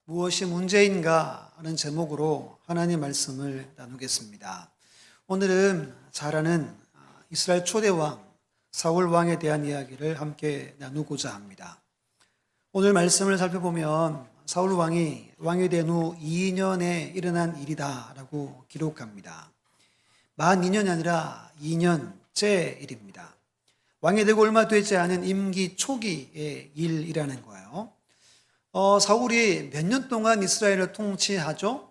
무엇이 문제인가 하는 제목으로 하나님 말씀을 나누겠습니다. 오늘은 잘 아는 이스라엘 초대왕 사울 왕에 대한 이야기를 함께 나누고자 합니다. 오늘 말씀을 살펴보면 사울 왕이 왕이 된 후 2년에 일어난 일이다라고 기록합니다. 만 2년이 아니라 2년째 일입니다. 왕이 되고 얼마 되지 않은 임기 초기의 일이라는 거예요. 사울이 몇 년 동안 이스라엘을 통치하죠?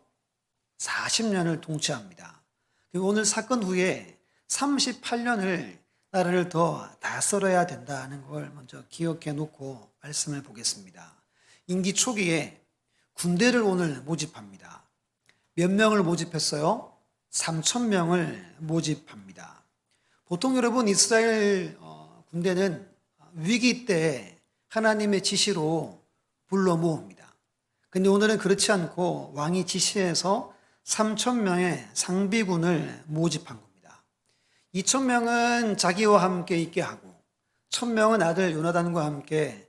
40년을 통치합니다. 그리고 오늘 사건 후에 38년을 나라를 더 다스려야 된다는 걸 먼저 기억해 놓고 말씀을 보겠습니다. 임기 초기에 군대를 오늘 모집합니다. 몇 명을 모집했어요? 3,000명을 모집합니다. 보통 여러분 이스라엘 군대는 위기 때 하나님의 지시로 불러 모읍니다. 근데 오늘은 그렇지 않고 왕이 지시해서 3,000명의 상비군을 모집한 겁니다. 2,000명은 자기와 함께 있게 하고 1,000명은 아들 요나단과 함께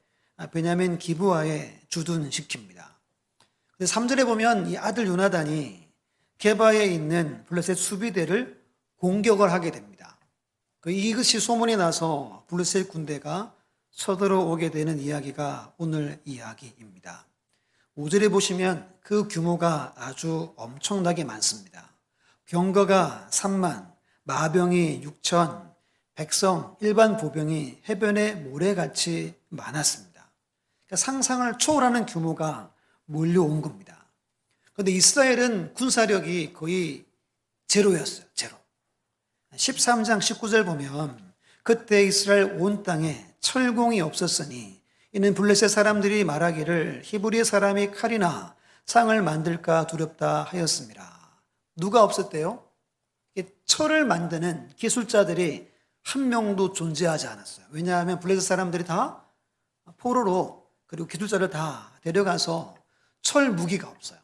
베냐민 기브아에 주둔시킵니다. 근데 3절에 보면 이 아들 요나단이 게바에 있는 블레셋 수비대를 공격을 하게 됩니다. 이것이 소문이 나서 블레셋 군대가 쳐들어오게 되는 이야기가 오늘 이야기입니다. 5절에 보시면 그 규모가 아주 엄청나게 많습니다. 병거가 3만, 마병이 6천, 백성, 일반 보병이 해변에 모래같이 많았습니다. 그러니까 상상을 초월하는 규모가 몰려온 겁니다. 그런데 이스라엘은 군사력이 거의 제로였어요. 제로. 13장 19절 보면 그때 이스라엘 온 땅에 철공이 없었으니 이는 블레셋 사람들이 말하기를 히브리 사람이 칼이나 창을 만들까 두렵다 하였습니다. 누가 없었대요? 철을 만드는 기술자들이 한 명도 존재하지 않았어요. 왜냐하면 블레셋 사람들이 다 포로로 그리고 기술자를 다 데려가서 철 무기가 없어요.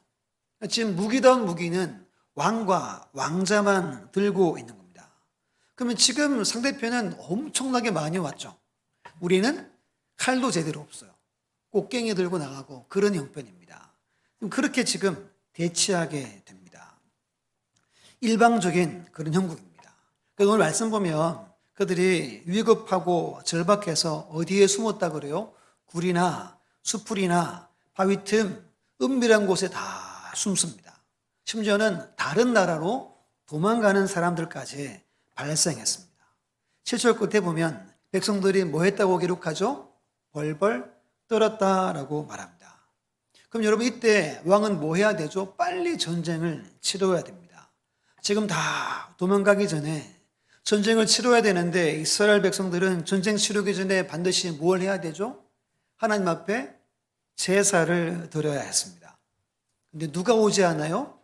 지금 무기다운 무기는 왕과 왕자만 들고 있는 겁니다. 그러면 지금 상대편은 엄청나게 많이 왔죠. 우리는 칼도 제대로 없어요. 꽃갱이 들고 나가고 그런 형편입니다. 그렇게 지금 대치하게 됩니다. 일방적인 그런 형국입니다. 오늘 말씀 보면 그들이 위급하고 절박해서 어디에 숨었다 그래요? 굴이나 수풀이나 바위 틈 은밀한 곳에 다 숨습니다. 심지어는 다른 나라로 도망가는 사람들까지 발생했습니다. 7절 끝에 보면 백성들이 뭐 했다고 기록하죠? 벌벌 떨었다라고 말합니다. 그럼 여러분 이때 왕은 뭐 해야 되죠? 빨리 전쟁을 치러야 됩니다. 지금 다 도망가기 전에 전쟁을 치러야 되는데 이스라엘 백성들은 전쟁 치르기 전에 반드시 뭘 해야 되죠? 하나님 앞에 제사를 드려야 했습니다. 근데 누가 오지 않아요?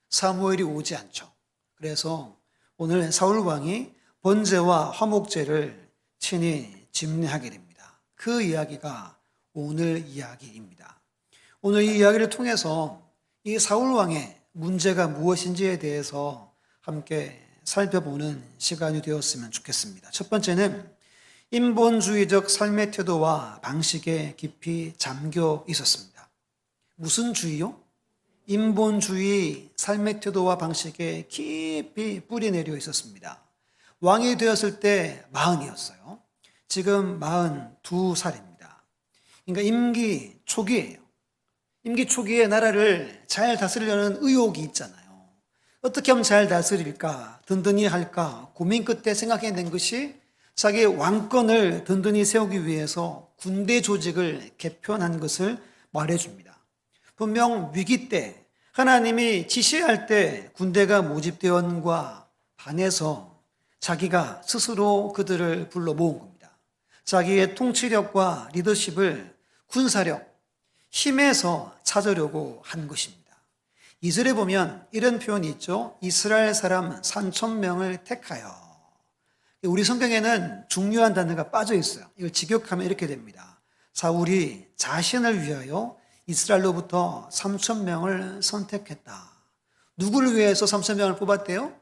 사무엘이 오지 않죠. 그래서 오늘 사울 왕이 번제와 화목제를 친히 집례하게 됩니다. 그 이야기가 오늘 이야기입니다. 오늘 이 이야기를 통해서 이 사울 왕의 문제가 무엇인지에 대해서 함께 살펴보는 시간이 되었으면 좋겠습니다. 첫 번째는 인본주의적 삶의 태도와 방식에 깊이 잠겨 있었습니다. 무슨 주의요? 인본주의 삶의 태도와 방식에 깊이 뿌리 내려 있었습니다. 왕이 되었을 때 40이었어요. 지금 42살입니다. 그러니까 임기 초기예요. 임기 초기에 나라를 잘 다스리려는 의욕이 있잖아요. 어떻게 하면 잘 다스릴까, 든든히 할까 고민 끝에 생각해낸 것이 자기 왕권을 든든히 세우기 위해서 군대 조직을 개편한 것을 말해줍니다. 분명 위기 때 하나님이 지시할 때 군대가 모집대원과 반해서 자기가 스스로 그들을 불러 모은 겁니다. 자기의 통치력과 리더십을 군사력, 힘에서 찾으려고 한 것입니다. 2절에 보면 이런 표현이 있죠. 이스라엘 사람 3,000명을 택하여. 우리 성경에는 중요한 단어가 빠져 있어요. 이걸 직역하면 이렇게 됩니다. 사울이 자신을 위하여 이스라엘로부터 3,000명을 선택했다. 누구를 위해서 3,000명을 뽑았대요?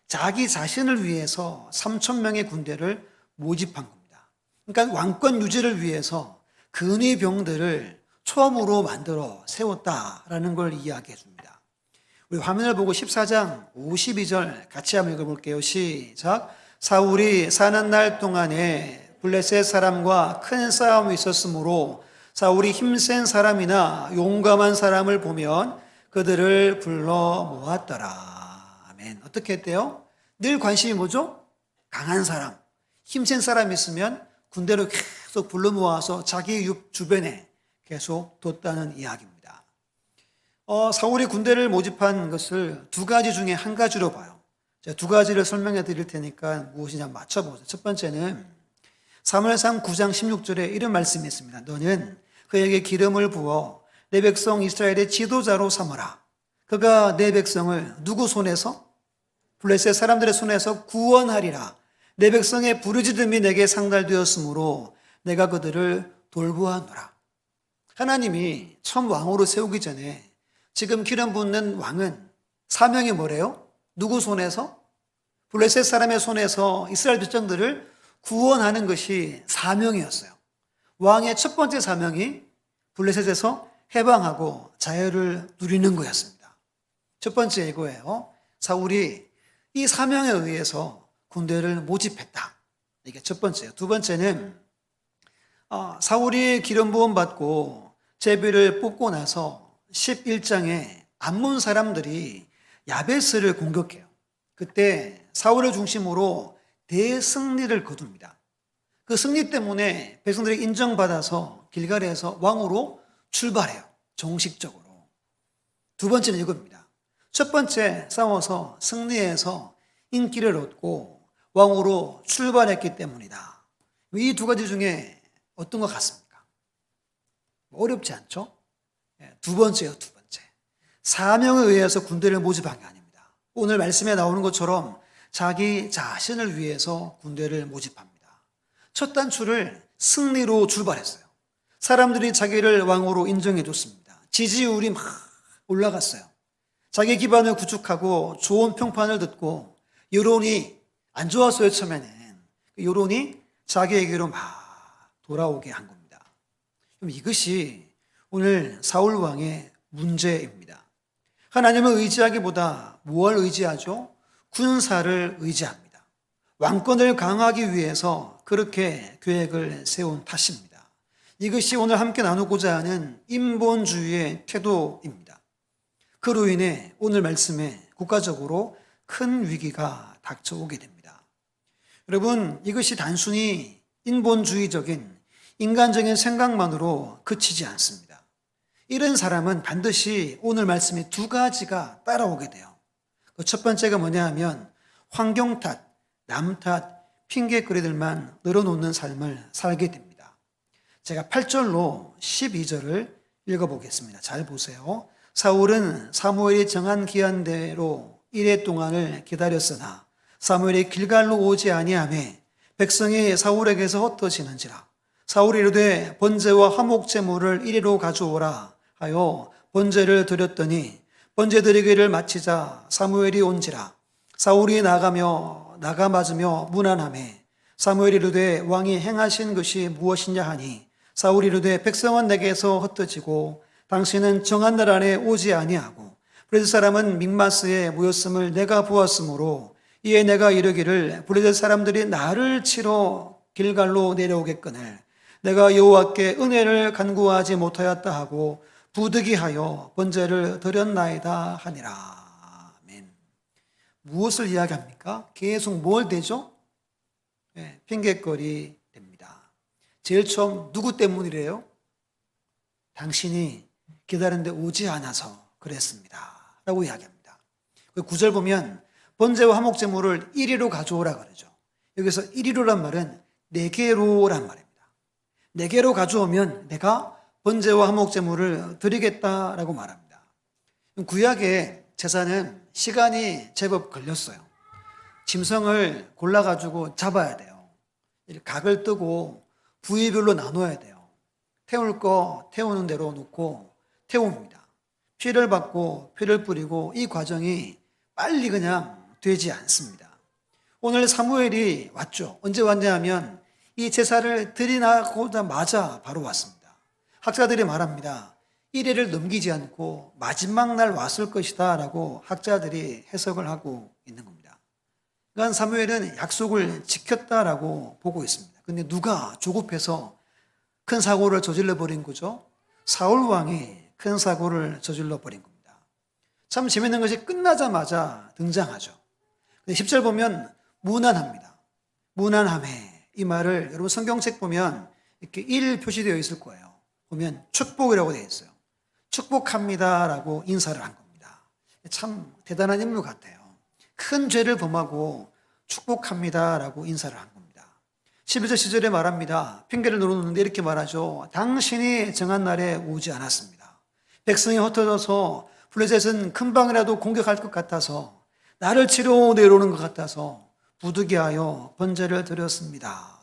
자기 자신을 위해서 3,000명의 군대를 모집한 겁니다. 그러니까 왕권 유지를 위해서 근위병들을 처음으로 만들어 세웠다라는 걸 이야기해 줍니다. 우리 화면을 보고 14장 52절 같이 한번 읽어볼게요. 시작. 사울이 사는 날 동안에 블레셋 사람과 큰 싸움이 있었으므로 사울이 힘센 사람이나 용감한 사람을 보면 그들을 불러 모았더라. 아멘. 어떻게 했대요? 늘 관심이 뭐죠? 강한 사람, 힘센 사람이 있으면 군대로 계속 불러 모아서 자기 주변에 계속 뒀다는 이야기입니다. 사울이 군대를 모집한 것을 두 가지 중에 한 가지로 봐요. 제가 두 가지를 설명해 드릴 테니까 무엇이냐 맞춰보세요. 첫 번째는 사무엘상 9장 16절에 이런 말씀이 있습니다. 너는 그에게 기름을 부어 내 백성 이스라엘의 지도자로 삼으라. 그가 내 백성을 누구 손에서? 블레셋 사람들의 손에서 구원하리라. 내 백성의 부르짖음이 내게 상달되었으므로 내가 그들을 돌보아노라. 하나님이 처음 왕으로 세우기 전에 지금 기름 붓는 왕은 사명이 뭐래요? 누구 손에서? 블레셋 사람의 손에서 이스라엘 백성들을 구원하는 것이 사명이었어요. 왕의 첫 번째 사명이 블레셋에서 해방하고 자유를 누리는 거였습니다. 첫 번째 이거예요. 사울이 이 사명에 의해서 군대를 모집했다. 이게 첫 번째예요. 두 번째는 사울이 기름 부음 받고 제비를 뽑고 나서 11장에 암몬 사람들이 야베스를 공격해요. 그때 사울을 중심으로 대승리를 거둡니다. 그 승리 때문에 백성들이 인정받아서 길갈에서 왕으로 출발해요. 정식적으로. 두 번째는 이겁니다. 첫 번째 싸워서 승리해서 인기를 얻고 왕으로 출발했기 때문이다. 이 두 가지 중에 어떤 것 같습니까? 어렵지 않죠? 두 번째요, 두 번째. 사명에 의해서 군대를 모집한 게 아닙니다. 오늘 말씀에 나오는 것처럼 자기 자신을 위해서 군대를 모집합니다. 첫 단추를 승리로 출발했어요. 사람들이 자기를 왕으로 인정해 줬습니다. 지지율이 막 올라갔어요. 자기 기반을 구축하고 좋은 평판을 듣고 여론이 안 좋았어요. 처음에는 여론이 자기에게로 막 돌아오게 한 겁니다. 그럼 이것이 오늘 사울 왕의 문제입니다. 하나님을 의지하기보다 무엇을 의지하죠? 군사를 의지합니다. 왕권을 강화하기 위해서 그렇게 계획을 세운 탓입니다. 이것이 오늘 함께 나누고자 하는 인본주의의 태도입니다. 그로 인해 오늘 말씀에 국가적으로 큰 위기가 닥쳐오게 됩니다. 여러분, 이것이 단순히 인본주의적인 인간적인 생각만으로 그치지 않습니다. 이런 사람은 반드시 오늘 말씀이 두 가지가 따라오게 돼요. 그 첫 번째가 뭐냐 하면 환경 탓, 남 탓, 핑계거리들만 늘어놓는 삶을 살게 됩니다. 제가 8절로 12절을 읽어보겠습니다. 잘 보세요. 사울은 사무엘이 정한 기한대로 이레 동안을 기다렸으나 사무엘이 길갈로 오지 아니하매 백성이 사울에게서 흩어지는지라. 사울이 이르되 번제와 화목 제물을 이리로 가져오라 하여 번제를 드렸더니 번제 드리기를 마치자 사무엘이 온지라. 사울이 나가 맞으며 무난하매 사무엘이 이르되 왕이 행하신 것이 무엇이냐 하니 사울이 이르되 백성은 내게서 흩어지고 당신은 정한 날 안에 오지 아니하고 블레셋 사람은 믹마스에 모였음을 내가 보았으므로 이에 내가 이르기를 블레셋 사람들이 나를 치러 길갈로 내려오겠거늘 내가 여호와께 은혜를 간구하지 못하였다 하고 부득이하여 번제를 드렸나이다 하니라. 아멘. 무엇을 이야기합니까? 계속 뭘 대죠? 핑계거리 됩니다. 제일 처음 누구 때문이래요? 당신이 기다렸는데 오지 않아서 그랬습니다 라고 이야기합니다. 9절 보면 번제와 화목제물을 이리로 가져오라 그러죠. 여기서 이리로란 말은 내게로란 말입니다. 내게로 가져오면 내가 번제와 화목제물을 드리겠다라고 말합니다. 구약의 제사는 시간이 제법 걸렸어요. 짐승을 골라가지고 잡아야 돼요. 각을 뜨고 부위별로 나눠야 돼요. 태울 거 태우는 대로 놓고 태웁니다. 피를 받고 피를 뿌리고 이 과정이 빨리 그냥 되지 않습니다. 오늘 사무엘이 왔죠. 언제 왔냐 하면 이 제사를 드리나고자마자 바로 왔습니다. 학자들이 말합니다. 1회를 넘기지 않고 마지막 날 왔을 것이다 라고 학자들이 해석을 하고 있는 겁니다. 그러니까 사무엘은 약속을 지켰다라고 보고 있습니다. 근데 누가 조급해서 큰 사고를 저질러 버린 거죠? 사울 왕이 큰 사고를 저질러 버린 겁니다. 참 재밌는 것이 끝나자마자 등장하죠. 10절 보면 무난합니다. 무난함에, 이 말을 여러분 성경책 보면 이렇게 1 표시되어 있을 거예요. 보면 축복이라고 되어 있어요. 축복합니다라고 인사를 한 겁니다. 참 대단한 인물 같아요. 큰 죄를 범하고 축복합니다라고 인사를 한 겁니다. 11절 시절에 말합니다. 핑계를 놓는데 이렇게 말하죠. 당신이 정한 날에 오지 않았습니다. 백성이 흩어져서 블레셋은 금방이라도 공격할 것 같아서 나를 치러 내려오는 것 같아서 부득이하여 번제를 드렸습니다.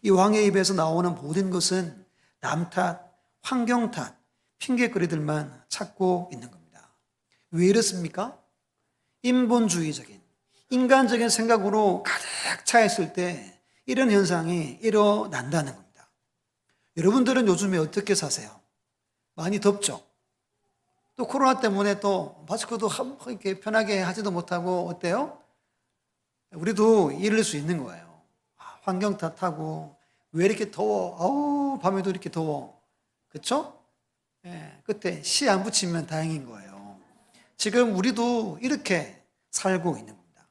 이 왕의 입에서 나오는 모든 것은 남 탓, 환경 탓, 핑계거리들만 찾고 있는 겁니다. 왜 이렇습니까? 인본주의적인, 인간적인 생각으로 가득 차 있을 때 이런 현상이 일어난다는 겁니다. 여러분들은 요즘에 어떻게 사세요? 많이 덥죠? 또 코로나 때문에 또 마스크도 이렇게 편하게 하지도 못하고 어때요? 우리도 이럴 수 있는 거예요. 환경 탓하고 왜 이렇게 더워? 아우 밤에도 이렇게 더워. 그렇죠? 그때 시 안 붙이면 다행인 거예요. 지금 우리도 이렇게 살고 있는 겁니다.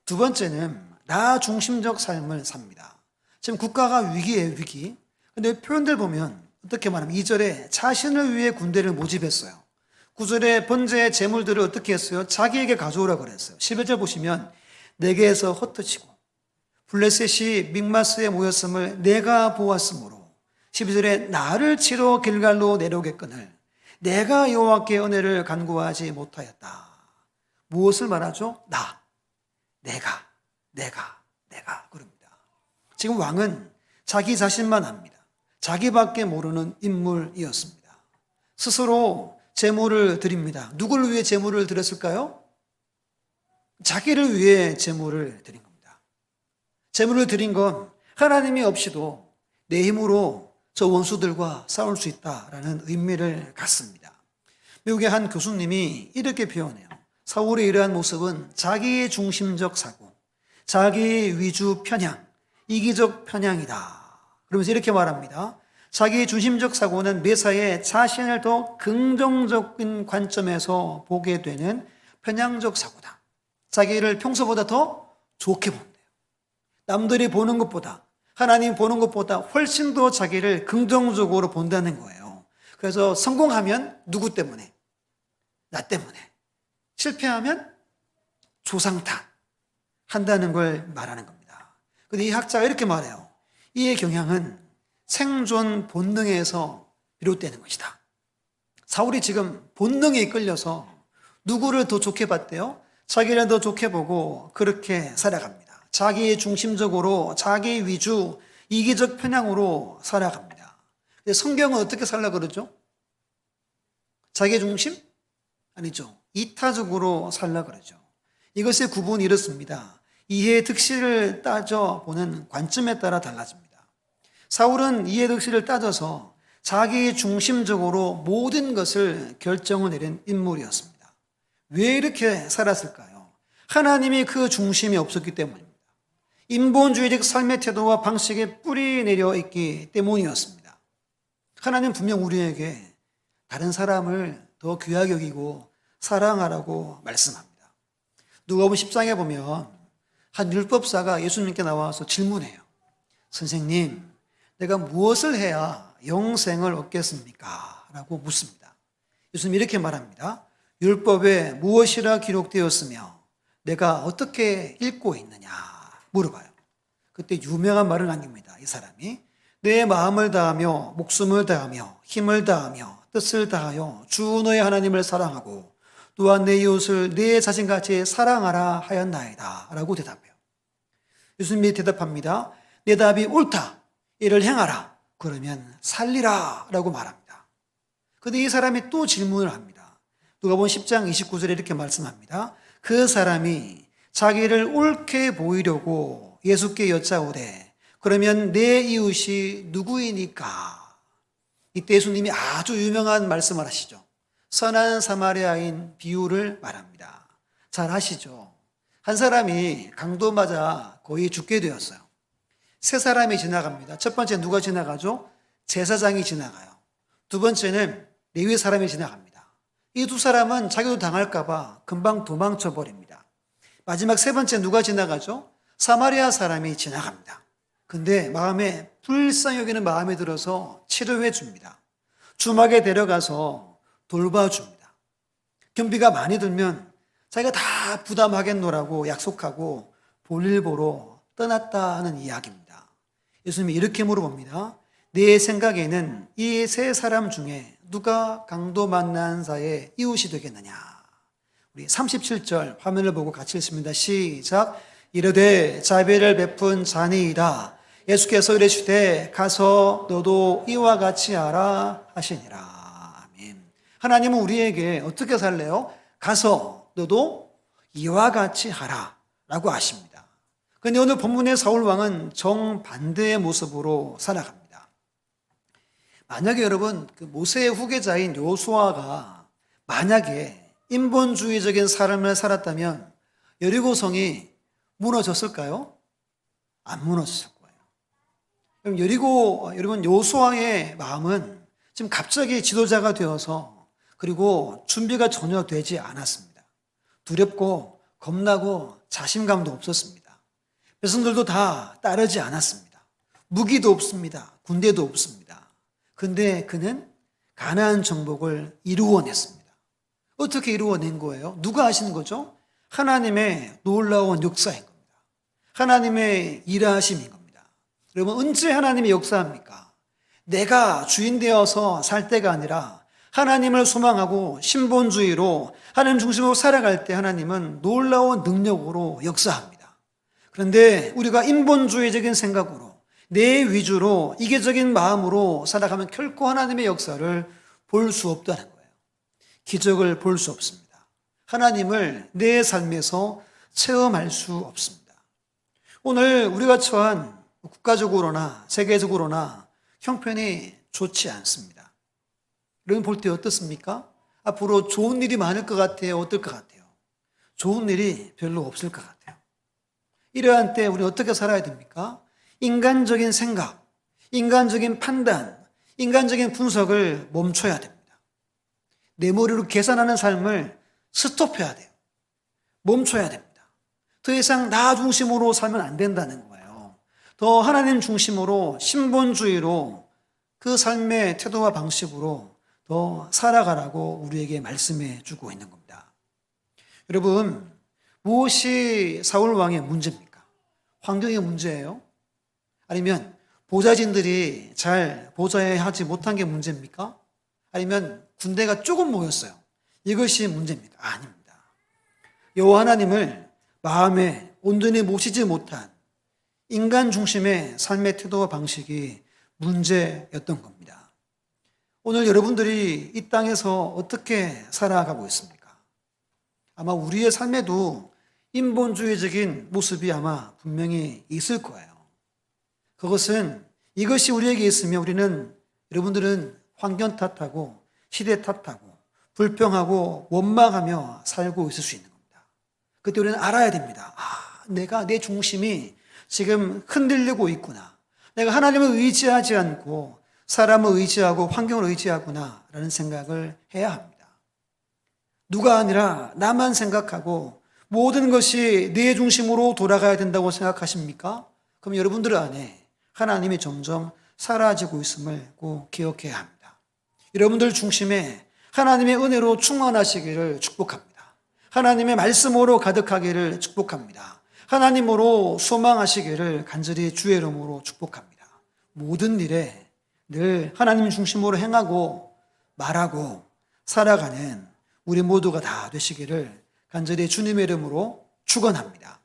두 번째는 나 중심적 삶을 삽니다. 지금 국가가 위기예요, 위기. 근데 표현들 보면 어떻게 말하면 2절에 자신을 위해 군대를 모집했어요. 9절에 번제의 재물들을 어떻게 했어요? 자기에게 가져오라 그랬어요. 11절 보시면 내게에서 흩어지고 블레셋이 믹마스에 모였음을 내가 보았으므로 12절에 나를 치러 길갈로 내려오겠거늘 내가 여호와께 은혜를 간구하지 못하였다. 무엇을 말하죠? 내가 그럽니다. 지금 왕은 자기 자신만 압니다. 자기밖에 모르는 인물이었습니다. 스스로 제물을 드립니다. 누구를 위해 제물을 드렸을까요? 자기를 위해 제물을 드린 겁니다. 제물을 드린 건 하나님이 없이도 내 힘으로 저 원수들과 싸울 수 있다라는 의미를 갖습니다. 미국의 한 교수님이 이렇게 표현해요. 사울의 이러한 모습은 자기 중심적 사고, 자기 위주 편향, 이기적 편향이다. 그러면서 이렇게 말합니다. 자기 중심적 사고는 매사에 자신을 더 긍정적인 관점에서 보게 되는 편향적 사고다. 자기를 평소보다 더 좋게 본대요. 남들이 보는 것보다, 하나님 보는 것보다 훨씬 더 자기를 긍정적으로 본다는 거예요. 그래서 성공하면 누구 때문에? 나 때문에. 실패하면 조상 탓 한다는 걸 말하는 겁니다. 근데 이 학자가 이렇게 말해요. 이의 경향은 생존 본능에서 비롯되는 것이다. 사울이 지금 본능에 이끌려서 누구를 더 좋게 봤대요? 자기를 더 좋게 보고 그렇게 살아갑니다. 자기 중심적으로, 자기 위주, 이기적 편향으로 살아갑니다. 근데 성경은 어떻게 살라 그러죠? 자기 중심? 아니죠. 이타적으로 살라 그러죠. 이것의 구분이 이렇습니다. 이해 득실을 따져보는 관점에 따라 달라집니다. 사울은 이해 득실을 따져서 자기 중심적으로 모든 것을 결정을 내린 인물이었습니다. 왜 이렇게 살았을까요? 하나님이 그 중심이 없었기 때문입니다. 인본주의적 삶의 태도와 방식에 뿌리 내려 있기 때문이었습니다. 하나님 분명 우리에게 다른 사람을 더 귀하게 여기고 사랑하라고 말씀합니다. 누가복음 10장에 보면 한 율법사가 예수님께 나와서 질문해요. 선생님, 내가 무엇을 해야 영생을 얻겠습니까? 라고 묻습니다. 예수님 이렇게 말합니다. 율법에 무엇이라 기록되었으며 내가 어떻게 읽고 있느냐 물어봐요. 그때 유명한 말을 남깁니다. 이 사람이 내 마음을 다하며 목숨을 다하며 힘을 다하며 뜻을 다하여 주 너의 하나님을 사랑하고 또한 내 이웃을 내 자신같이 사랑하라 하였나이다 라고 대답해요. 예수님이 대답합니다. 내 답이 옳다. 이를 행하라. 그러면 살리라 라고 말합니다. 그런데 이 사람이 또 질문을 합니다. 누가복음 10장 29절에 이렇게 말씀합니다. 그 사람이 자기를 옳게 보이려고 예수께 여짜오되 그러면 내 이웃이 누구이니까? 이때 예수님이 아주 유명한 말씀을 하시죠. 선한 사마리아인 비유를 말합니다. 잘 아시죠? 한 사람이 강도 맞아 거의 죽게 되었어요. 세 사람이 지나갑니다. 첫 번째 누가 지나가죠? 제사장이 지나가요. 두 번째는 레위 사람이 지나갑니다. 이 두 사람은 자기도 당할까 봐 금방 도망쳐 버립니다. 마지막 세 번째 누가 지나가죠? 사마리아 사람이 지나갑니다. 근데 마음에 불쌍히 여기는 마음이 들어서 치료해 줍니다. 주막에 데려가서 돌봐줍니다. 경비가 많이 들면 자기가 다 부담하겠노라고 약속하고 볼일 보러 떠났다 하는 이야기입니다. 예수님이 이렇게 물어봅니다. 내 생각에는 이 세 사람 중에 누가 강도 만난 자의 이웃이 되겠느냐? 우리 37절 화면을 보고 같이 읽습니다. 시작. 이르되 자비를 베푼 자니이다. 예수께서 이르시되 가서 너도 이와 같이 하라 하시니라. 아멘. 하나님은 우리에게 어떻게 살래요? 가서 너도 이와 같이 하라 라고 하십니다. 그런데 오늘 본문의 사울 왕은 정반대의 모습으로 살아갑니다. 만약에 여러분 그 모세의 후계자인 요수아가 만약에 인본주의적인 삶을 살았다면 여리고성이 무너졌을까요? 안 무너졌을 거예요. 그럼 여러분 요수아의 마음은 지금 갑자기 지도자가 되어서 그리고 준비가 전혀 되지 않았습니다. 두렵고 겁나고 자신감도 없었습니다. 백성들도 다 따르지 않았습니다. 무기도 없습니다. 군대도 없습니다. 근데 그는 가나안 정복을 이루어냈습니다. 어떻게 이루어낸 거예요? 누가 하신 거죠? 하나님의 놀라운 역사인 겁니다. 하나님의 일하심인 겁니다. 여러분 언제 하나님이 역사합니까? 내가 주인 되어서 살 때가 아니라 하나님을 소망하고 신본주의로 하나님 중심으로 살아갈 때 하나님은 놀라운 능력으로 역사합니다. 그런데 우리가 인본주의적인 생각으로 내 위주로 이계적인 마음으로 살아가면 결코 하나님의 역사를 볼 수 없다는 거예요. 기적을 볼 수 없습니다. 하나님을 내 삶에서 체험할 수 없습니다. 오늘 우리가 처한 국가적으로나 세계적으로나 형편이 좋지 않습니다. 여러분 볼 때 어떻습니까? 앞으로 좋은 일이 많을 것 같아요? 어떨 것 같아요? 좋은 일이 별로 없을 것 같아요. 이러한 때 우리 어떻게 살아야 됩니까? 인간적인 생각, 인간적인 판단, 인간적인 분석을 멈춰야 됩니다. 내 머리로 계산하는 삶을 스톱해야 돼요. 멈춰야 됩니다. 더 이상 나 중심으로 살면 안 된다는 거예요. 더 하나님 중심으로 신본주의로 그 삶의 태도와 방식으로 더 살아가라고 우리에게 말씀해 주고 있는 겁니다. 여러분, 무엇이 사울 왕의 문제입니까? 환경의 문제예요? 아니면 보좌진들이 잘 보좌하지 못한 게 문제입니까? 아니면 군대가 조금 모였어요. 이것이 문제입니까? 아닙니다. 여호와 하나님을 마음에 온전히 모시지 못한 인간 중심의 삶의 태도와 방식이 문제였던 겁니다. 오늘 여러분들이 이 땅에서 어떻게 살아가고 있습니까? 아마 우리의 삶에도 인본주의적인 모습이 아마 분명히 있을 거예요. 그것은 이것이 우리에게 있으면 우리는 여러분들은 환경 탓하고 시대 탓하고 불평하고 원망하며 살고 있을 수 있는 겁니다. 그때 우리는 알아야 됩니다. 내가 내 중심이 지금 흔들리고 있구나. 내가 하나님을 의지하지 않고 사람을 의지하고 환경을 의지하구나 라는 생각을 해야 합니다. 누가 아니라 나만 생각하고 모든 것이 내 중심으로 돌아가야 된다고 생각하십니까? 그럼 여러분들 안에 하나님이 점점 사라지고 있음을 꼭 기억해야 합니다. 여러분들 중심에 하나님의 은혜로 충만하시기를 축복합니다. 하나님의 말씀으로 가득하기를 축복합니다. 하나님으로 소망하시기를 간절히 주의 이름으로 축복합니다. 모든 일에 늘 하나님 중심으로 행하고 말하고 살아가는 우리 모두가 다 되시기를 간절히 주님의 이름으로 축원합니다.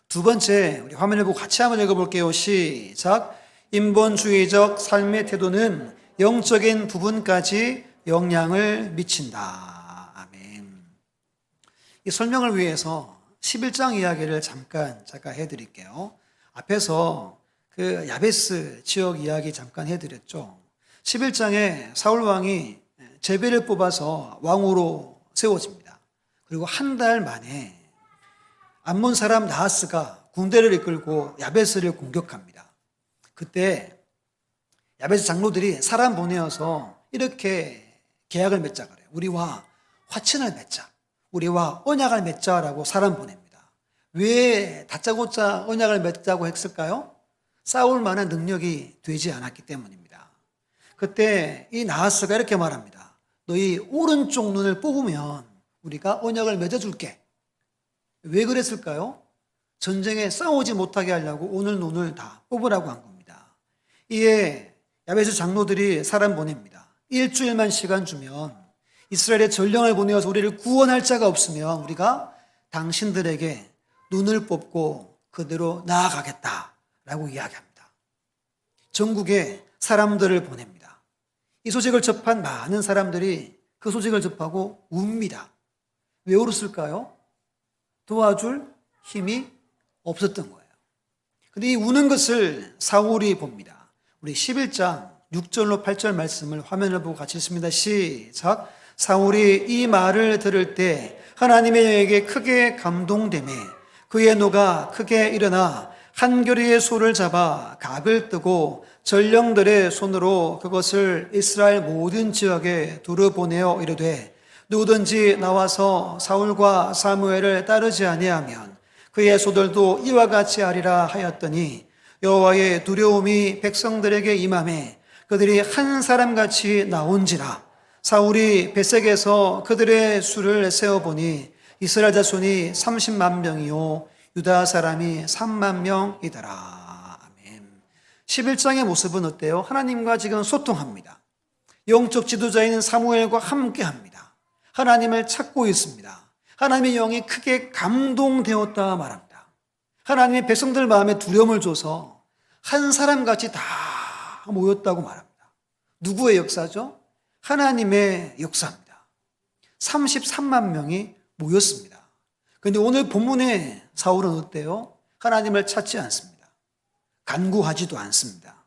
두 번째, 우리 화면을 보고 같이 한번 읽어볼게요. 시작. 인본주의적 삶의 태도는 영적인 부분까지 영향을 미친다. 아멘. 이 설명을 위해서 11장 이야기를 잠깐 해드릴게요. 앞에서 그 야베스 지역 이야기 잠깐 해드렸죠. 11장에 사울 왕이 제벨을 뽑아서 왕으로 세워집니다. 그리고 한 달 만에 암몬 사람 나하스가 군대를 이끌고 야베스를 공격합니다. 그때 야베스 장로들이 사람 보내어서 이렇게 계약을 맺자 그래요. 우리와 화친을 맺자. 우리와 언약을 맺자라고 사람 보냅니다. 왜 다짜고짜 언약을 맺자고 했을까요? 싸울 만한 능력이 되지 않았기 때문입니다. 그때 이 나하스가 이렇게 말합니다. 너희 오른쪽 눈을 뽑으면 우리가 언약을 맺어줄게. 왜 그랬을까요? 전쟁에 싸우지 못하게 하려고 오늘 눈을 다 뽑으라고 한 겁니다. 이에 야베스 장로들이 사람 보냅니다. 일주일만 시간 주면 이스라엘의 전령을 보내어서 우리를 구원할 자가 없으면 우리가 당신들에게 눈을 뽑고 그대로 나아가겠다라고 이야기합니다. 전국에 사람들을 보냅니다. 이 소식을 접한 많은 사람들이 그 소식을 접하고 웁니다. 왜 울었을까요? 도와줄 힘이 없었던 거예요. 근데 이 우는 것을 사울이 봅니다. 우리 11장 6절로 8절 말씀을 화면을 보고 같이 읽습니다. 시작. 사울이 이 말을 들을 때 하나님의 영에게 크게 감동되매 그의 노가 크게 일어나 한 겨레의 소를 잡아 각을 뜨고 전령들의 손으로 그것을 이스라엘 모든 지역에 두루 보내어 이르되 누구든지 나와서 사울과 사무엘을 따르지 아니하면 그의 소들도 이와 같이 하리라 하였더니 여호와의 두려움이 백성들에게 임하매 그들이 한 사람같이 나온지라. 사울이 베색에서 그들의 수를 세어보니 이스라엘 자손이 30만 명이요 유다 사람이 3만 명이더라. 아멘. 11장의 모습은 어때요? 하나님과 지금 소통합니다. 영적 지도자인 사무엘과 함께합니다. 하나님을 찾고 있습니다. 하나님의 영이 크게 감동되었다 말합니다. 하나님의 백성들 마음에 두려움을 줘서 한 사람같이 다 모였다고 말합니다. 누구의 역사죠? 하나님의 역사입니다. 33만 명이 모였습니다. 그런데 오늘 본문의 사울은 어때요? 하나님을 찾지 않습니다. 간구하지도 않습니다.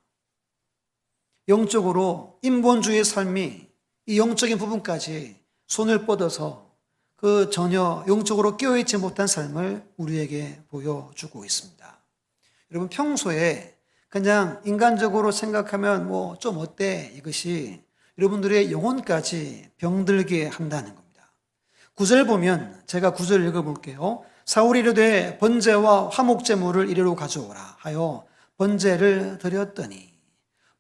영적으로 인본주의의 삶이 이 영적인 부분까지 손을 뻗어서 그 전혀 영적으로 깨어있지 못한 삶을 우리에게 보여주고 있습니다. 여러분 평소에 그냥 인간적으로 생각하면 뭐 좀 어때 이것이 여러분들의 영혼까지 병들게 한다는 겁니다. 9절 보면 제가 9절 읽어볼게요. 사울이 이르되 번제와 화목제물을 이리로 가져오라 하여 번제를 드렸더니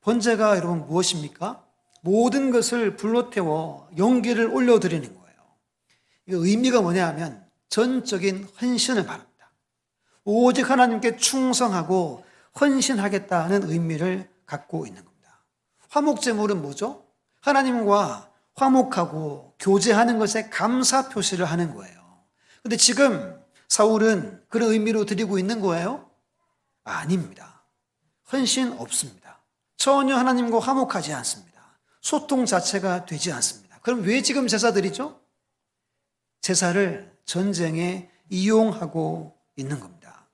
번제가 여러분 무엇입니까? 모든 것을 불로 태워 연기를 올려드리는 거예요. 이 의미가 뭐냐 하면 전적인 헌신을 말합니다. 오직 하나님께 충성하고 헌신하겠다는 의미를 갖고 있는 겁니다. 화목제물은 뭐죠? 하나님과 화목하고 교제하는 것에 감사 표시를 하는 거예요. 그런데 지금 사울은 그런 의미로 드리고 있는 거예요? 아닙니다. 헌신 없습니다. 전혀 하나님과 화목하지 않습니다. 소통 자체가 되지 않습니다. 그럼 왜 지금 제사 드리죠? 제사를 전쟁에 이용하고 있는 겁니다.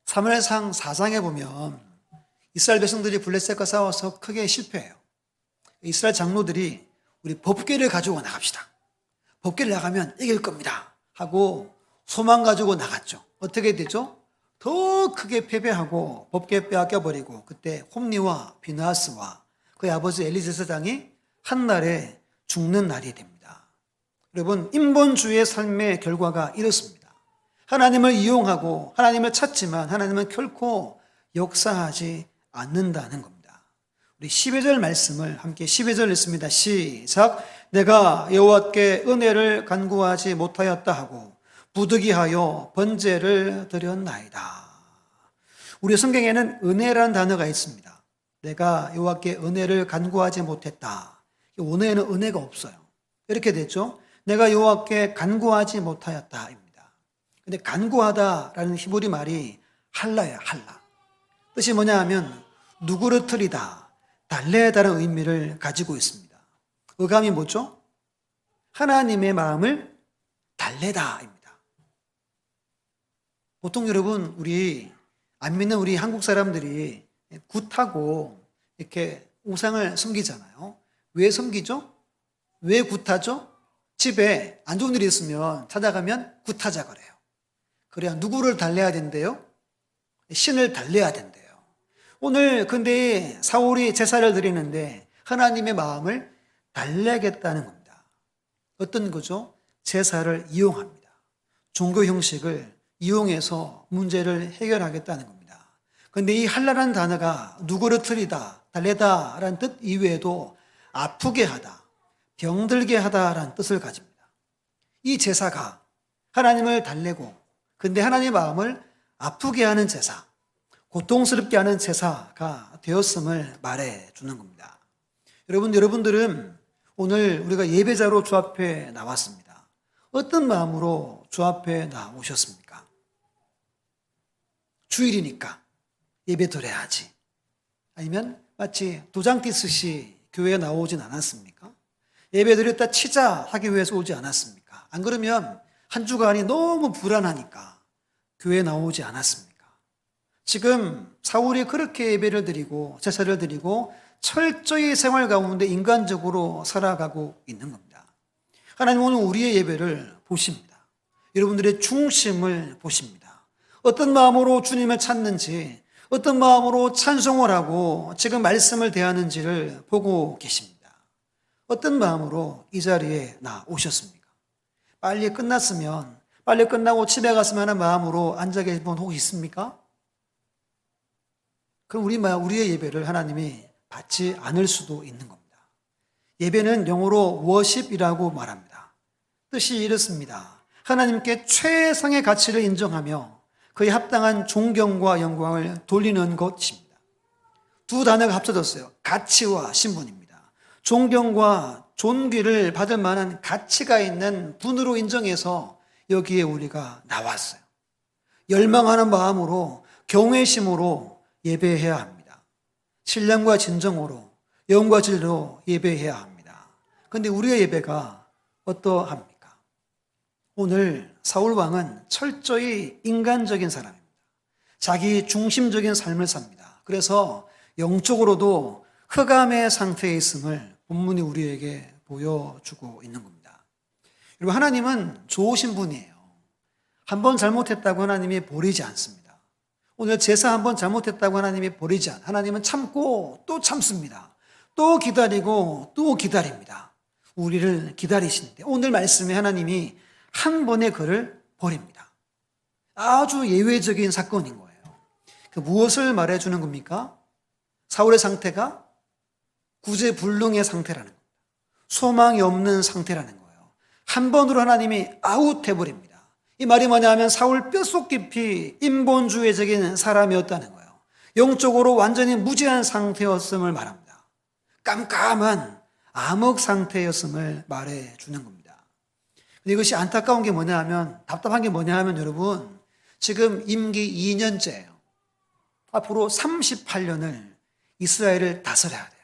사무엘상 4장에 보면 이스라엘 백성들이 블레셋과 싸워서 크게 실패해요. 이스라엘 장로들이 우리 법궤를 가지고 나갑시다. 법궤를 나가면 이길 겁니다. 하고 소망 가지고 나갔죠. 어떻게 되죠? 더 크게 패배하고 법궤 빼앗겨버리고 그때 홈리와 비나스와 그의 아버지 엘리제사장이 한날에 죽는 날이 됩니다. 여러분 인본주의의 삶의 결과가 이렇습니다. 하나님을 이용하고 하나님을 찾지만 하나님은 결코 역사하지 않는다는 겁니다. 우리 12절 말씀을 함께 12절 읽습니다. 시작. 내가 여호와께 은혜를 간구하지 못하였다 하고 부득이하여 번제를 드렸나이다. 우리 성경에는 은혜라는 단어가 있습니다. 내가 여호와께 은혜를 간구하지 못했다. 원어에는 은혜가 없어요. 이렇게 됐죠. 내가 여호와께 간구하지 못하였다입니다. 근데 간구하다라는 히브리 말이 할라예요. 할라. 뜻이 뭐냐 하면 누구르트리다, 달래다라는 의미를 가지고 있습니다. 어감이 뭐죠? 하나님의 마음을 달래다입니다. 보통 여러분 우리 안 믿는 우리 한국 사람들이 굿하고 이렇게 우상을 섬기잖아요. 왜 섬기죠? 왜 굿하죠? 집에 안 좋은 일이 있으면 찾아가면 굿하자 그래요. 그래야 누구를 달래야 된대요? 신을 달래야 된대요. 오늘 근데 사울이 제사를 드리는데 하나님의 마음을 달래겠다는 겁니다. 어떤 거죠? 제사를 이용합니다. 종교 형식을 이용해서 문제를 해결하겠다는 겁니다. 그런데 이 할라라는 단어가 누그러뜨리다, 달래다라는 뜻 이외에도 아프게 하다, 병들게 하다라는 뜻을 가집니다. 이 제사가 하나님을 달래고 근데 하나님의 마음을 아프게 하는 제사, 고통스럽게 하는 제사가 되었음을 말해주는 겁니다. 여러분들은 오늘 우리가 예배자로 주 앞에 나왔습니다. 어떤 마음으로 주 앞에 나오셨습니까? 주일이니까 예배 드려야지. 아니면 마치 도장 띄듯이 교회에 나오진 않았습니까? 예배 드렸다 치자 하기 위해서 오지 않았습니까? 안 그러면 한 주간이 너무 불안하니까 교회에 나오지 않았습니까? 지금 사울이 그렇게 예배를 드리고 제사를 드리고 철저히 생활 가운데 인간적으로 살아가고 있는 겁니다. 하나님은 오늘 우리의 예배를 보십니다. 여러분들의 중심을 보십니다. 어떤 마음으로 주님을 찾는지, 어떤 마음으로 찬송을 하고 지금 말씀을 대하는지를 보고 계십니다. 어떤 마음으로 이 자리에 나오셨습니까? 빨리 끝났으면, 빨리 끝나고 집에 갔으면 하는 마음으로 앉아 계신 분 혹시 있습니까? 그럼 우리의 예배를 하나님이 받지 않을 수도 있는 겁니다. 예배는 영어로 worship이라고 말합니다. 뜻이 이렇습니다. 하나님께 최상의 가치를 인정하며 그에 합당한 존경과 영광을 돌리는 것입니다. 두 단어가 합쳐졌어요. 가치와 신분입니다. 존경과 존귀를 받을 만한 가치가 있는 분으로 인정해서 여기에 우리가 나왔어요. 열망하는 마음으로 경외심으로 예배해야 합니다. 신령과 진정으로 영과 진리로 예배해야 합니다. 그런데 우리의 예배가 어떠합니까? 오늘 사울 왕은 철저히 인간적인 사람입니다. 자기 중심적인 삶을 삽니다. 그래서 영적으로도 흑암의 상태에 있음을 본문이 우리에게 보여주고 있는 겁니다. 여러분, 하나님은 좋으신 분이에요. 한번 잘못했다고 하나님이 버리지 않습니다. 오늘 제사 한번 잘못했다고 하나님이 버리지 않아요. 하나님은 참고 또 참습니다. 또 기다리고 또 기다립니다. 우리를 기다리시는데 오늘 말씀에 하나님이 한 번의 그를 버립니다. 아주 예외적인 사건인 거예요. 그 무엇을 말해주는 겁니까? 사울의 상태가 구제불능의 상태라는 겁니다. 소망이 없는 상태라는 거예요. 한 번으로 하나님이 아웃해버립니다. 이 말이 뭐냐면 사울 뼛속 깊이 인본주의적인 사람이었다는 거예요. 영적으로 완전히 무지한 상태였음을 말합니다. 깜깜한 암흑 상태였음을 말해주는 겁니다. 이것이 안타까운 게 뭐냐 하면, 답답한 게 뭐냐 하면 여러분, 지금 임기 2년째예요. 앞으로 38년을 이스라엘을 다스려야 돼요.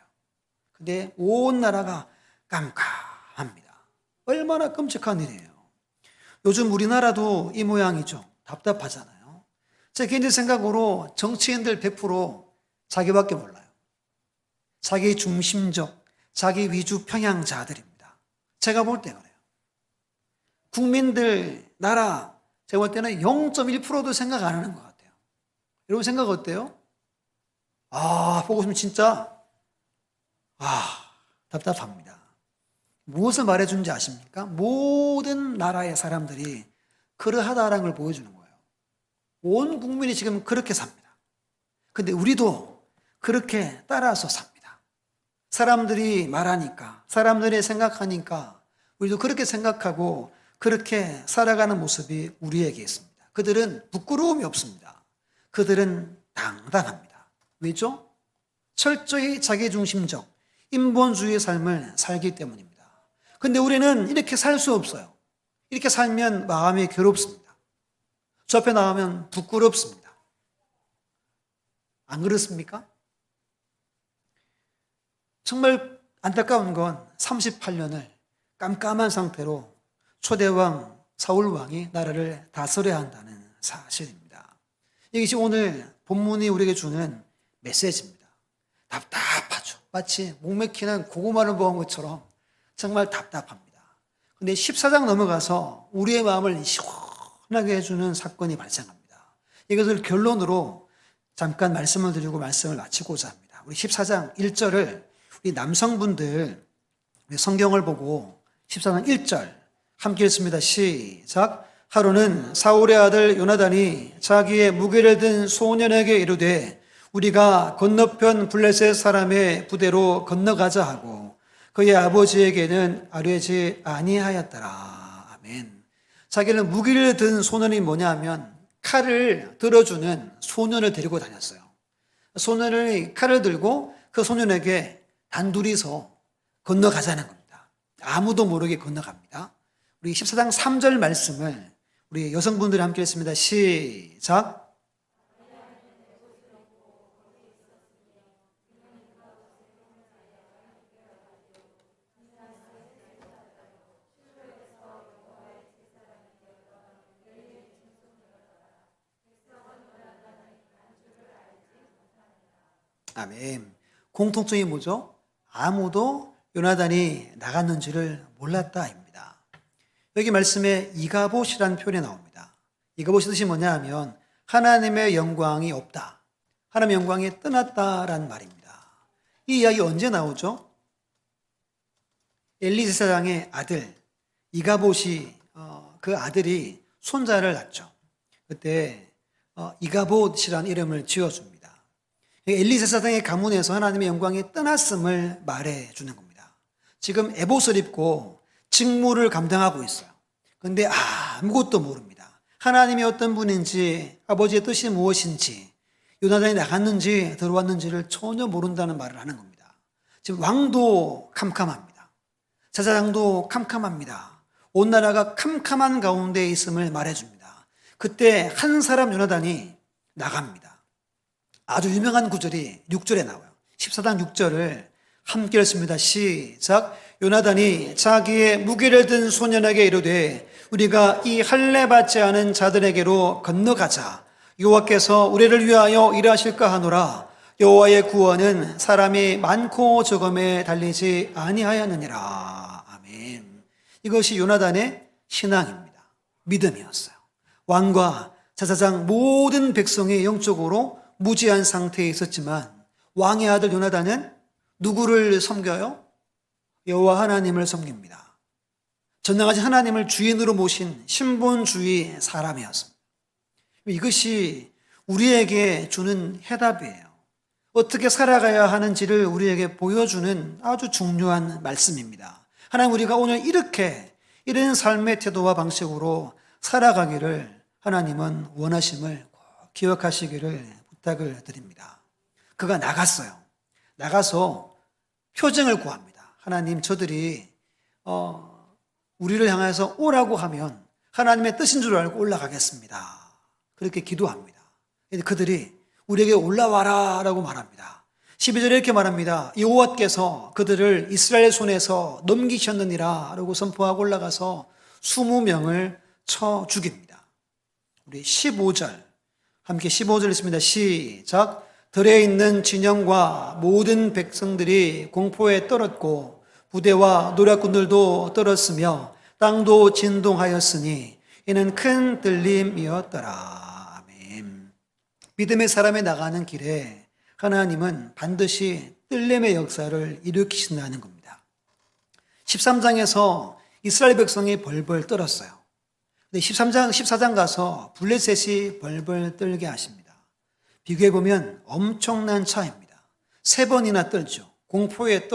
근데 온 나라가 깜깜합니다. 얼마나 끔찍한 일이에요. 요즘 우리나라도 이 모양이죠. 답답하잖아요. 제 개인적 생각으로 정치인들 100% 자기밖에 몰라요. 자기 중심적, 자기 위주 평양자들입니다. 제가 볼 때 그래요. 국민들, 나라, 제가 볼 때는 0.1%도 생각 안 하는 것 같아요. 여러분 생각 어때요? 보고 있으면 진짜, 답답합니다. 무엇을 말해주는지 아십니까? 모든 나라의 사람들이 그러하다라는 걸 보여주는 거예요. 온 국민이 지금 그렇게 삽니다. 근데 우리도 그렇게 따라서 삽니다. 사람들이 말하니까, 사람들이 생각하니까 우리도 그렇게 생각하고 그렇게 살아가는 모습이 우리에게 있습니다. 그들은 부끄러움이 없습니다. 그들은 당당합니다. 왜죠? 철저히 자기중심적, 인본주의 삶을 살기 때문입니다. 근데 우리는 이렇게 살 수 없어요. 이렇게 살면 마음이 괴롭습니다. 저 앞에 나오면 부끄럽습니다. 안 그렇습니까? 정말 안타까운 건 38년을 깜깜한 상태로 초대왕 사울왕이 나라를 다스려야 한다는 사실입니다. 이것이 오늘 본문이 우리에게 주는 메시지입니다. 답답하죠. 마치 목 맥히는 고구마를 먹은 것처럼 정말 답답합니다. 근데 14장 넘어가서 우리의 마음을 시원하게 해주는 사건이 발생합니다. 이것을 결론으로 잠깐 말씀을 드리고 말씀을 마치고자 합니다. 우리 14장 1절을 우리 남성분들 성경을 보고 14장 1절 함께 읽습니다. 시작. 하루는 사울의 아들 요나단이 자기의 무기를 든 소년에게 이르되 우리가 건너편 블레셋 사람의 부대로 건너가자 하고 그의 아버지에게는 아뢰지 아니하였더라. 아멘. 자기는 무기를 든 소년이 뭐냐 하면 칼을 들어주는 소년을 데리고 다녔어요. 소년이 칼을 들고 그 소년에게 단둘이서 건너가자는 겁니다. 아무도 모르게 건너갑니다. 우리 14장 3절 말씀을 우리 여성분들이 함께 했습니다. 시작. 아멘. 공통점이 뭐죠? 아무도 요나단이 나갔는지를 몰랐다입니다. 여기 말씀에 이가봇이라는 표현이 나옵니다. 이가봇의 뜻이 뭐냐 하면 하나님의 영광이 없다. 하나님의 영광이 떠났다라는 말입니다. 이 이야기 언제 나오죠? 엘리 제사장의 아들 이가봇이 그 아들이 손자를 낳죠. 그때 이가봇이라는 이름을 지어줍니다. 엘리 제사장의 가문에서 하나님의 영광이 떠났음을 말해주는 겁니다. 지금 에봇을 입고 직무를 감당하고 있어요. 그런데 아무것도 모릅니다. 하나님이 어떤 분인지 아버지의 뜻이 무엇인지 요나단이 나갔는지 들어왔는지를 전혀 모른다는 말을 하는 겁니다. 지금 왕도 캄캄합니다. 제사장도 캄캄합니다. 온 나라가 캄캄한 가운데 있음을 말해줍니다. 그때 한 사람 요나단이 나갑니다. 아주 유명한 구절이 6절에 나와요. 14장 6절을 함께 읽습니다. 시작. 요나단이 자기의 무기를 든 소년에게 이르되 우리가 이 할례 받지 않은 자들에게로 건너가자. 여호와께서 우리를 위하여 일하실까 하노라. 여호와의 구원은 사람이 많고 적음에 달리지 아니하였느니라. 아멘. 이것이 요나단의 신앙입니다. 믿음이었어요. 왕과 제사장 모든 백성이 영적으로 무지한 상태에 있었지만 왕의 아들 요나단은 누구를 섬겨요? 여호와 하나님을 섬깁니다. 전능하신 하나님을 주인으로 모신 신본주의 사람이었습니다. 이것이 우리에게 주는 해답이에요. 어떻게 살아가야 하는지를 우리에게 보여주는 아주 중요한 말씀입니다. 하나님, 우리가 오늘 이런 삶의 태도와 방식으로 살아가기를 하나님은 원하심을 꼭 기억하시기를 부탁을 드립니다. 그가 나가서 표정을 구합니다. 하나님, 저들이 우리를 향해서 오라고 하면 하나님의 뜻인 줄 알고 올라가겠습니다. 그렇게 기도합니다. 그들이 우리에게 올라와라 라고 말합니다. 12절에 이렇게 말합니다. 여호와께서 그들을 이스라엘 손에서 넘기셨느니라 라고 선포하고 올라가서 20명을 쳐 죽입니다. 우리 15절 함께 15절 읽습니다. 시작. 들에 있는 진영과 모든 백성들이 공포에 떨었고 부대와 노략군들도 떨었으며 땅도 진동하였으니 이는 큰 떨림이었더라. 아멘. 믿음의 사람이 나가는 길에 하나님은 반드시 떨림의 역사를 일으키신다는 겁니다. 13장에서 이스라엘 백성이 벌벌 떨었어요. 근데 14장 가서 블레셋이 벌벌 떨게 하십니다. 비교해보면 엄청난 차이입니다. 3번이나 떨죠. 공포에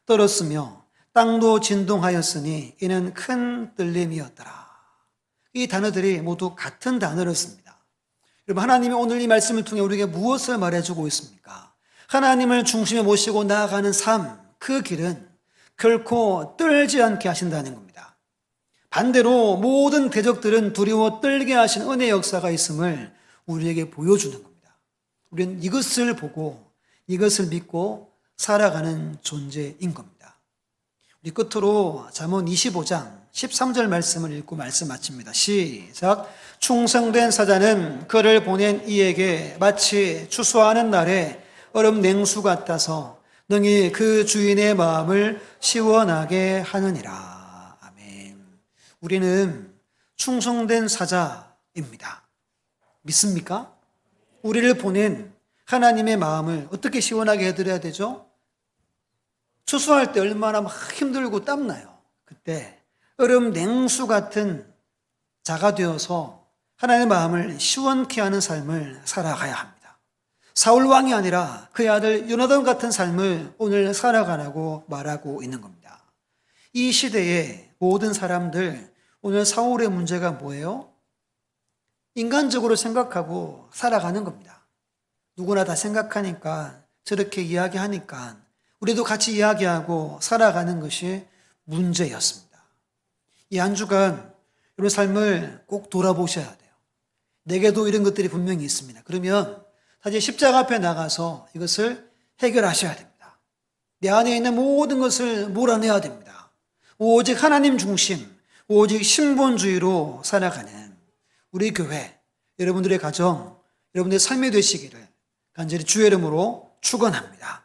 떨었으며 땅도 진동하였으니 이는 큰 떨림이었더라. 이 단어들이 모두 같은 단어를 씁니다. 여러분, 하나님이 오늘 이 말씀을 통해 우리에게 무엇을 말해주고 있습니까? 하나님을 중심에 모시고 나아가는 삶, 그 길은 결코 떨지 않게 하신다는 겁니다. 반대로 모든 대적들은 두려워 떨게 하신 은혜의 역사가 있음을 우리에게 보여주는 겁니다. 우리는 이것을 보고 이것을 믿고 살아가는 존재인 겁니다. 우리 끝으로 잠언 25장 13절 말씀을 읽고 말씀 마칩니다. 시작. 충성된 사자는 그를 보낸 이에게 마치 추수하는 날에 얼음 냉수 같아서 능히 그 주인의 마음을 시원하게 하느니라. 아멘. 우리는 충성된 사자입니다. 믿습니까? 우리를 보낸 하나님의 마음을 어떻게 시원하게 해드려야 되죠? 추수할 때 얼마나 막 힘들고 땀나요. 그때 얼음 냉수 같은 자가 되어서 하나님의 마음을 시원케 하는 삶을 살아가야 합니다. 사울 왕이 아니라 그의 아들 요나단 같은 삶을 오늘 살아가라고 말하고 있는 겁니다. 이 시대의 모든 사람들, 오늘 사울의 문제가 뭐예요? 인간적으로 생각하고 살아가는 겁니다. 누구나 다 생각하니까 저렇게 이야기하니까 우리도 같이 이야기하고 살아가는 것이 문제였습니다. 이 한 주간 여러분 삶을 꼭 돌아보셔야 돼요. 내게도 이런 것들이 분명히 있습니다. 그러면 사실 십자가 앞에 나가서 이것을 해결하셔야 됩니다. 내 안에 있는 모든 것을 몰아내야 됩니다. 오직 하나님 중심, 오직 신본주의로 살아가는 우리 교회, 여러분들의 가정, 여러분들의 삶이 되시기를 간절히 주의 이름으로 축원합니다.